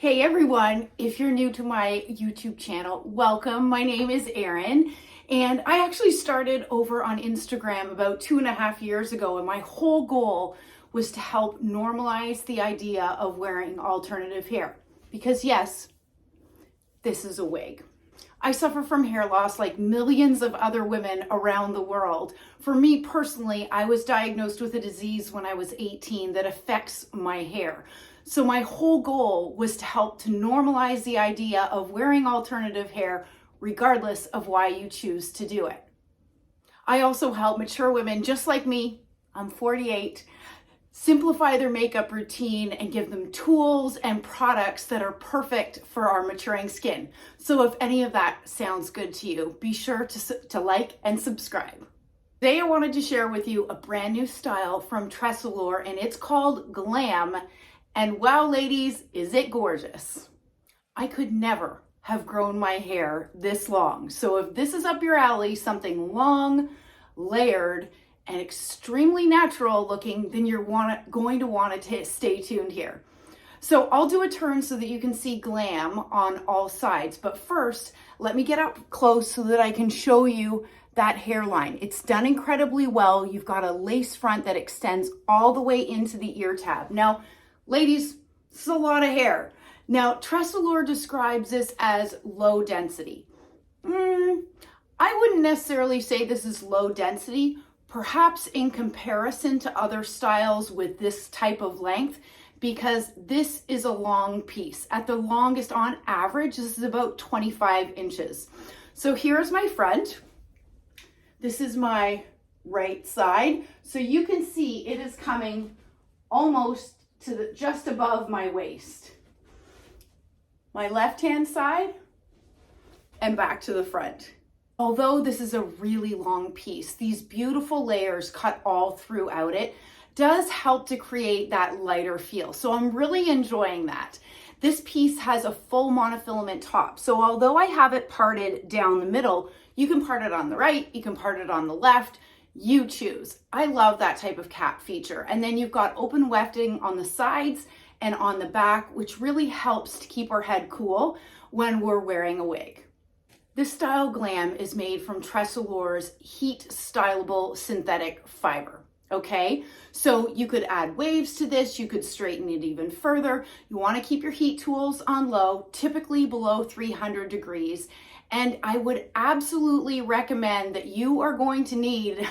Hey everyone, if you're new to my YouTube channel, welcome. My name is Erin, and I actually started over on Instagram about 2.5 years ago, and my whole goal was to help normalize the idea of wearing alternative hair. Because yes, this is a wig. I suffer from hair loss like millions of other women around the world. For me personally, I was diagnosed with a disease when I was 18 that affects my hair. So my whole goal was to help to normalize the idea of wearing alternative hair regardless of why you choose to do it. I also help mature women just like me, I'm 48, simplify their makeup routine and give them tools and products that are perfect for our maturing skin. So if any of that sounds good to you, be sure to like and subscribe. Today I wanted to share with you a brand new style from TressAllures, and it's called Glam. And wow, ladies, is it gorgeous. I could never have grown my hair this long. So if this is up your alley, something long, layered, and extremely natural looking, then you're going to want to stay tuned here. So I'll do a turn so that you can see glam on all sides. But first, let me get up close so that I can show you that hairline. It's done incredibly well. You've got a lace front that extends all the way into the ear tab. Now, ladies, this is a lot of hair. Now, TressAllures describes this as low density. I wouldn't necessarily say this is low density. Perhaps in comparison to other styles with this type of length, because this is a long piece. At the longest, on average, this is about 25 inches. So here's my front. This is my right side. So you can see it is coming almost to just above my waist. My left-hand side and back to the front. Although this is a really long piece, these beautiful layers cut all throughout it does help to create that lighter feel. So I'm really enjoying that. This piece has a full monofilament top. So although I have it parted down the middle, you can part it on the right, you can part it on the left, you choose. I love that type of cap feature. And then you've got open wefting on the sides and on the back, which really helps to keep our head cool when we're wearing a wig. This style glam is made from TressAllures heat stylable synthetic fiber. Okay, so you could add waves to this, you could straighten it even further. You want to keep your heat tools on low, typically below 300 degrees. And I would absolutely recommend that you are going to need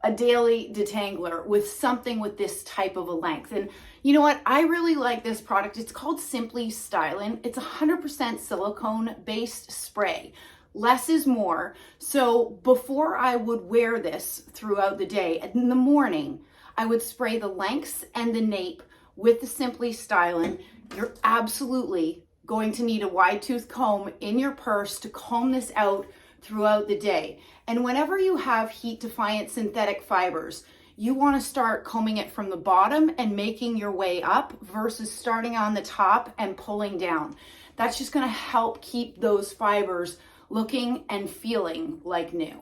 a daily detangler with something with this type of a length. And you know what? I really like this product. It's called Simply Stylin'. It's 100% silicone based spray. Less is more. So before I would wear this throughout the day, in the morning, I would spray the lengths and the nape with the Simply Stylin'. You're absolutely going to need a wide tooth comb in your purse to comb this out throughout the day. And whenever you have heat defiant synthetic fibers, you want to start combing it from the bottom and making your way up versus starting on the top and pulling down. That's just going to help keep those fibers looking and feeling like new.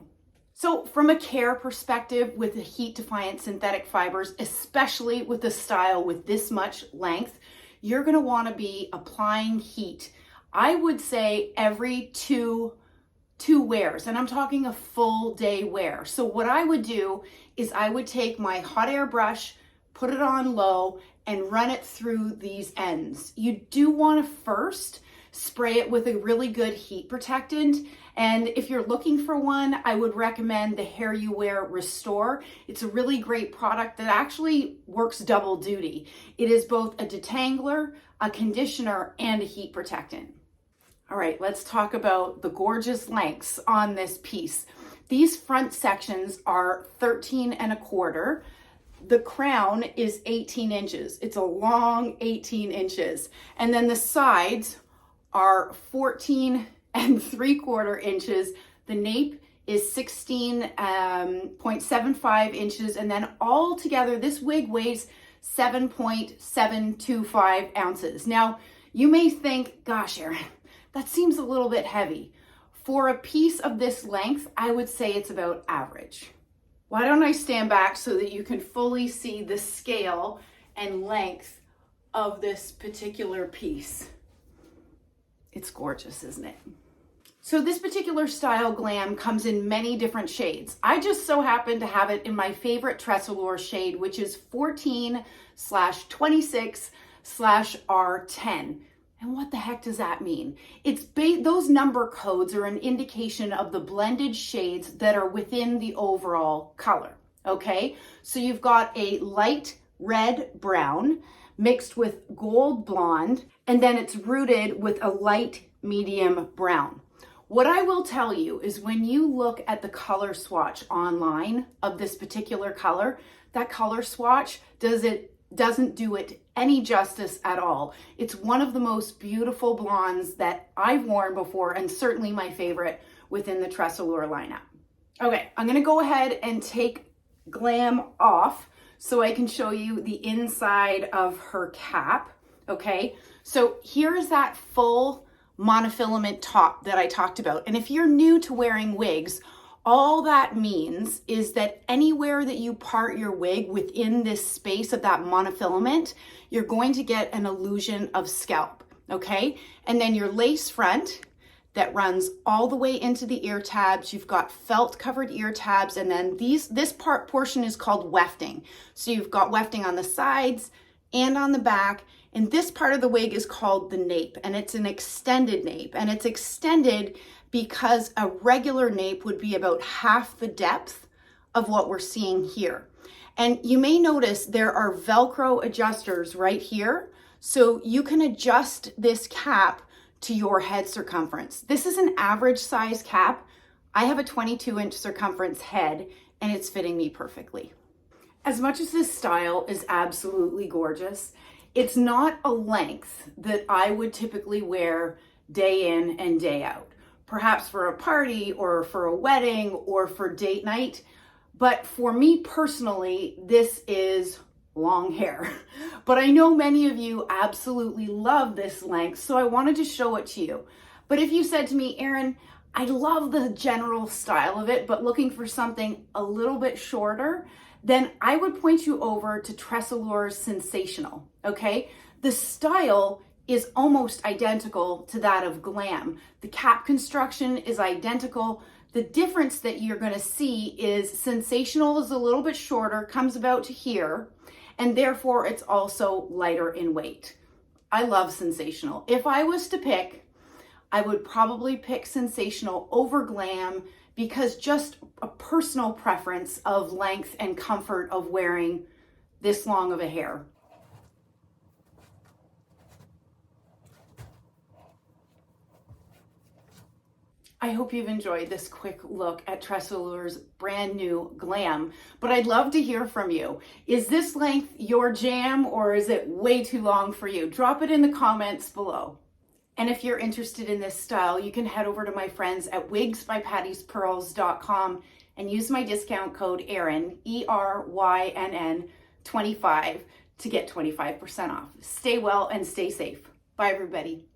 So from a care perspective with the heat defiant synthetic fibers, especially with a style with this much length, you're gonna wanna be applying heat. I would say every two wears, and I'm talking a full day wear. So what I would do is I would take my hot air brush, put it on low, and run it through these ends. You do wanna first spray it with a really good heat protectant. And if you're looking for one, I would recommend the Hair You Wear Restore. It's a really great product that actually works double duty. It is both a detangler, a conditioner, and a heat protectant. All right, let's talk about the gorgeous lengths on this piece. These front sections are 13.25. The crown is 18 inches. It's a long 18 inches. And then the sides are 14.75 inches. The nape is 16.75 inches. And then all together, this wig weighs 7.725 ounces. Now, you may think, gosh, Erin, that seems a little bit heavy. For a piece of this length, I would say it's about average. Why don't I stand back so that you can fully see the scale and length of this particular piece? It's gorgeous, isn't it? So this particular style glam comes in many different shades. I just so happen to have it in my favorite TressAllures shade, which is 14/26/R10. And what the heck does that mean? Those number codes are an indication of the blended shades that are within the overall color, okay? So you've got a light red brown mixed with gold blonde, and then it's rooted with a light medium brown. What I will tell you is when you look at the color swatch online of this particular color, that color swatch doesn't do it any justice at all. It's one of the most beautiful blondes that I've worn before, and certainly my favorite within the TressAllures lineup. Okay, I'm gonna go ahead and take Glam off so I can show you the inside of her cap, okay? So here's that full monofilament top that I talked about. And if you're new to wearing wigs, all that means is that anywhere that you part your wig within this space of that monofilament, you're going to get an illusion of scalp, okay? And then your lace front that runs all the way into the ear tabs. You've got felt covered ear tabs, and then this portion is called wefting. So you've got wefting on the sides and on the back. And this part of the wig is called the nape, and it's an extended nape, and it's extended because a regular nape would be about half the depth of what we're seeing here. And you may notice there are Velcro adjusters right here, so you can adjust this cap to your head circumference. This is an average size cap. I have a 22-inch circumference head, and it's fitting me perfectly. As much as this style is absolutely gorgeous, it's not a length that I would typically wear day in and day out. Perhaps for a party or for a wedding or for date night. But for me personally, this is long hair. But I know many of you absolutely love this length, so I wanted to show it to you. But if you said to me, Erin, I love the general style of it, but looking for something a little bit shorter, then I would point you over to TressAllures Sensational, okay? The style is almost identical to that of Glam. The cap construction is identical. The difference that you're gonna see is Sensational is a little bit shorter, comes about to here, and therefore it's also lighter in weight. I love Sensational. If I was to pick, I would probably pick Sensational over Glam because just a personal preference of length and comfort of wearing this long of a hair. I hope you've enjoyed this quick look at TressAllures brand new Glam, but I'd love to hear from you. Is this length your jam, or is it way too long for you? Drop it in the comments below. And if you're interested in this style, you can head over to my friends at wigsbypatty'spearls.com and use my discount code ERYNN, ERYNN 25 to get 25% off. Stay well and stay safe. Bye everybody.